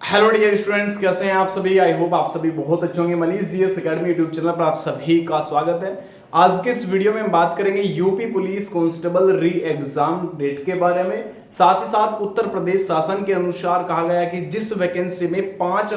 Hello dear students, कैसे हैं आप सभी। आई होप आप सभी बहुत अच्छे होंगे। Manish GS academy YouTube channel पर आप सभी का स्वागत है। आज के इस वीडियो में हम बात करेंगे UP police constable re exam date के बारे में। साथ ही साथ उत्तर प्रदेश शासन के अनुसार कहा गया कि जिस वैकेंसी में 5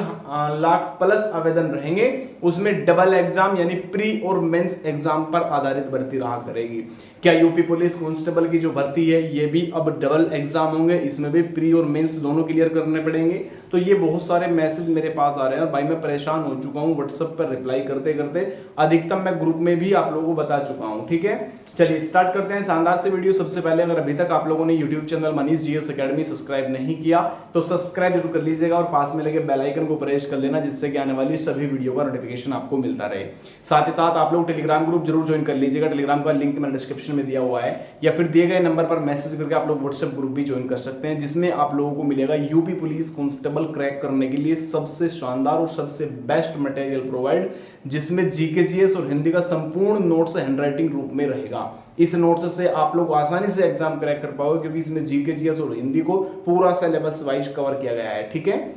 लाख प्लस आवेदन रहेंगे उसमें डबल एग्जाम यानी प्री और मेंस एग्जाम पर आधारित भर्ती रहा करेगी। क्या यूपी पुलिस कांस्टेबल की जो भर्ती है ये भी अब डबल एग्जाम होंगे, इसमें भी प्री और मेंस दोनों क्लियर करने पड़ेंगे। तो ये बहुत सारे मैसेज मेरे पास आ रहे हैं और भाई मैं परेशान हो चुका हूँ व्हाट्सएप पर रिप्लाई करते करते। अधिकतम मैं ग्रुप में भी आप लोगों को बता चुका हूँ। ठीक है, चलिए स्टार्ट करते हैं शानदार से वीडियो। सबसे पहले अगर अभी तक आप लोगों ने YouTube channel Manish GS academy subscribe नहीं किया तो सब्सक्राइब जरूर कर लीजिएगा और पास में लगे बेल आइकन को प्रेस कर लेना, जिससे कि आने वाली सभी वीडियो का नोटिफिकेशन आपको मिलता रहे। साथ ही साथ आप लोग टेलीग्राम ग्रुप जरूर ज्वाइन कर लीजिएगा। टेलीग्राम का लिंक मैंने डिस्क्रिप्शन में दिया हुआ है या फिर दिए गए नंबर पर मैसेज करके आप लोग व्हाट्सएप ग्रुप भी ज्वाइन कर सकते हैं, जिसमें आप लोगों को मिलेगा यूपी पुलिस कांस्टेबल क्रैक करने के लिए सबसे शानदार और सबसे बेस्ट मटेरियल प्रोवाइड, जिसमें जीके जीएस और हिंदी का संपूर्ण नोट्स हैंडराइटिंग रूप में रहेगा। इस नोट्स से आप लोग आसानी से एग्जाम क्रैक कर पाओगे, क्योंकि इसमें जीके जीएस और हिंदी को पूरा सिलेबस वाइज कवर किया गया है। ठीक है,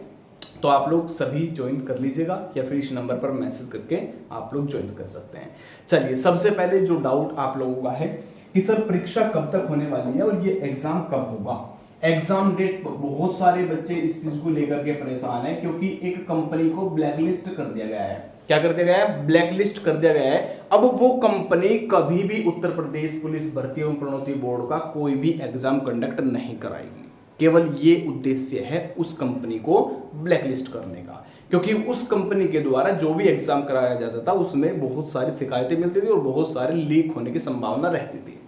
तो आप लोग सभी ज्वाइन कर लीजिएगा या फिर इस नंबर पर मैसेज करके आप लोग ज्वाइन कर सकते हैं। चलिए, सबसे पहले जो डाउट आप लोगों का है कि सर परीक्षा कब तक होने वाली है और ये एग्जाम कब होगा। एग्जाम डेट, बहुत सारे बच्चे इस चीज को लेकर के परेशान है, क्योंकि एक कंपनी को ब्लैकलिस्ट कर दिया गया है। क्या कर दिया गया है? ब्लैकलिस्ट कर दिया गया है। अब वो कंपनी कभी भी उत्तर प्रदेश पुलिस भर्ती एवं प्रोन्नति बोर्ड का कोई भी एग्जाम कंडक्ट नहीं कराएगी। केवल ये उद्देश्य है उस कंपनी को ब्लैकलिस्ट करने का, क्योंकि उस कंपनी के द्वारा जो भी एग्जाम कराया जाता था उसमें बहुत सारी शिकायतें मिलती थी और बहुत सारे लीक होने की संभावना रहती थी।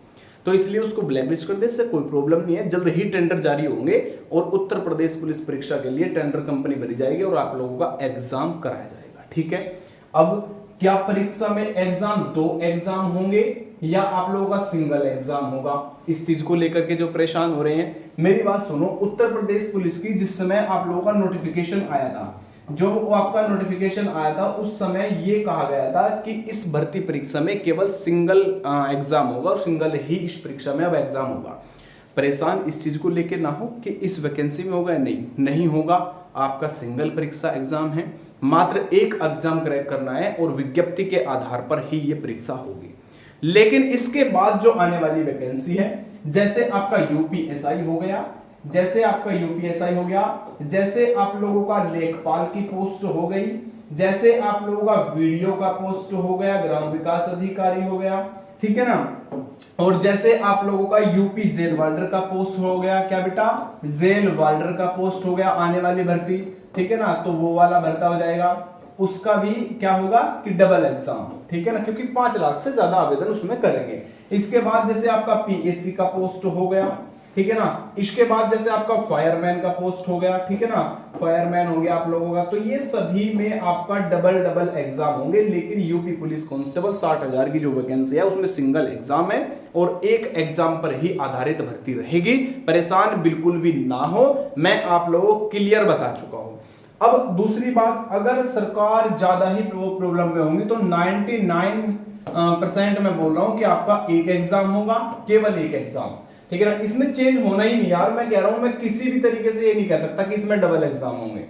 तो इसलिए उसको ब्लैकलिस्ट कर दे, इससे कोई प्रॉब्लम नहीं है। जल्द ही टेंडर जारी होंगे और उत्तर प्रदेश पुलिस परीक्षा के लिए टेंडर कंपनी भरी जाएगी और आप लोगों का एग्जाम कराया जाएगा। ठीक है, अब क्या परीक्षा में एग्जाम 2 एग्जाम होंगे या आप लोगों का सिंगल एग्जाम होगा, इस चीज को लेकर के जो परेशान हो रहे हैं, मेरी बात सुनो। उत्तर प्रदेश पुलिस की जिस समय आप लोगों का नोटिफिकेशन आया था, जो आपका नोटिफिकेशन आया था उस समय ये कहा गया था कि इस भर्ती परीक्षा में केवल सिंगल एग्जाम होगा और सिंगल ही इस परीक्षा में अब एग्जाम होगा। परेशान इस चीज को लेकर ना हो कि इस वैकेंसी में होगा या नहीं होगा। आपका सिंगल परीक्षा एग्जाम है, मात्र एक एग्जाम क्रैक करना है और विज्ञप्ति के आधार पर ही ये परीक्षा होगी। लेकिन इसके बाद जो आने वाली वैकेंसी है, जैसे आपका यूपीएसआई हो गया, जैसे आपका यूपीएसआई हो गया, जैसे आप लोगों का लेखपाल की पोस्ट हो गई, जैसे आप लोगों का वीडियो का पोस्ट हो गया, ग्राम विकास अधिकारी हो गया, ठीक है ना, और जैसे आप लोगों का यूपी जेल वार्डर का पोस्ट हो गया, क्या बेटा, जेल वार्डर का पोस्ट हो गया आने वाली भर्ती, ठीक है ना, तो वो वाला भरता हो जाएगा। उसका भी क्या होगा कि डबल एग्जाम, ठीक है ना, क्योंकि 5 लाख से ज्यादा आवेदन उसमें करेंगे। इसके बाद जैसे आपका पीएससी का पोस्ट हो गया, ठीक है ना, इसके बाद जैसे आपका फायरमैन का पोस्ट हो गया, ठीक है ना, फायरमैन हो गया आप लोगों का। तो ये सभी में आपका डबल एग्जाम होंगे। लेकिन यूपी पुलिस कांस्टेबल 60,000 की जो वैकेंसी है उसमें सिंगल एग्जाम है और एक एग्जाम पर ही आधारित भर्ती रहेगी। परेशान बिल्कुल भी ना हो, मैं आप लोगों को क्लियर बता चुका हूं। अब दूसरी बात, अगर सरकार ज्यादा ही प्रॉब्लम में होंगी तो 99% मैं बोल रहा हूं कि आपका एक एग्जाम होगा, केवल एक एग्जाम, ठीक है ना। इसमें चेंज होना ही नहीं यार, मैं कह रहा हूं, मैं किसी भी तरीके से ये नहीं कह सकता कि इसमें डबल एग्जाम होंगे,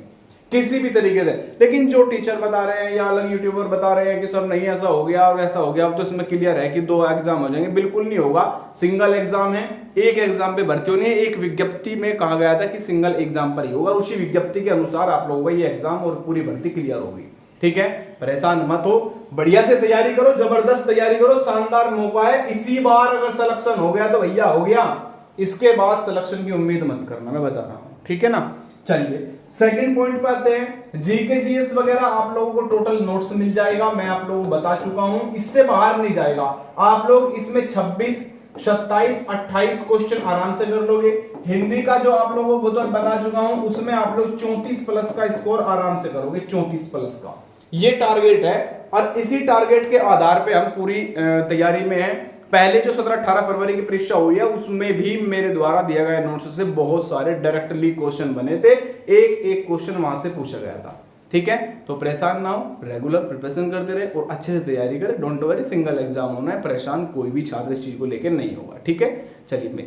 किसी भी तरीके से। लेकिन जो टीचर बता रहे हैं या अलग यूट्यूबर बता रहे हैं कि सर नहीं ऐसा हो गया और ऐसा हो गया, अब तो इसमें क्लियर है कि 2 एग्जाम हो जाएंगे, बिल्कुल नहीं होगा। सिंगल एग्जाम है, एक एग्जाम पे भर्ती होनी है। एक विज्ञप्ति में कहा गया था कि सिंगल एग्जाम पर ही होगा, उसी विज्ञप्ति के अनुसार आप लोगों का ये एग्जाम और पूरी भर्ती क्लियर होगी। ठीक है, परेशान मत हो, बढ़िया से तैयारी करो, जबरदस्त तैयारी करो, शानदार मौका है। इसी बार अगर सिलेक्शन हो गया तो भैया हो गया, इसके बाद सिलेक्शन की उम्मीद मत करना, मैं बता रहा हूं, ठीक है ना। चलिए सेकंड पॉइंट पे आते हैं। जीके जीएस वगैरह आप लोगों को टोटल नोट्स मिल जाएगा, मैं आप लोगों को बता चुका हूं, इससे बाहर नहीं जाएगा। आप लोग इसमें 26, 27, 28 क्वेश्चन आराम से कर लोगे। हिंदी का जो आप लोगों को बता चुका हूं, उसमें आप लोग 34 प्लस का स्कोर आराम से करोगे, 34 प्लस का ये टारगेट है। और इसी टारगेट के आधार पे हम पूरी तैयारी में हैं। पहले जो 17-18 फरवरी की परीक्षा हुई है उसमें भी मेरे द्वारा दिया गया नोट्स से बहुत सारे डायरेक्टली क्वेश्चन बने थे, एक क्वेश्चन वहां से पूछा गया था। ठीक है, तो परेशान ना हो, रेगुलर प्रिपरेशन करते रहे और अच्छे से तैयारी करें। डोंट वरी, सिंगल एग्जाम होना है, परेशान कोई भी छात्र इस चीज को लेकर नहीं होगा। ठीक है, चलिए मैं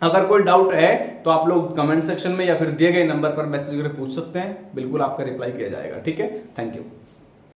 अगर कोई डाउट है तो आप लोग कमेंट सेक्शन में या फिर दिए गए नंबर पर मैसेज करके पूछ सकते हैं, बिल्कुल आपका रिप्लाई किया जाएगा। ठीक है, थैंक यू।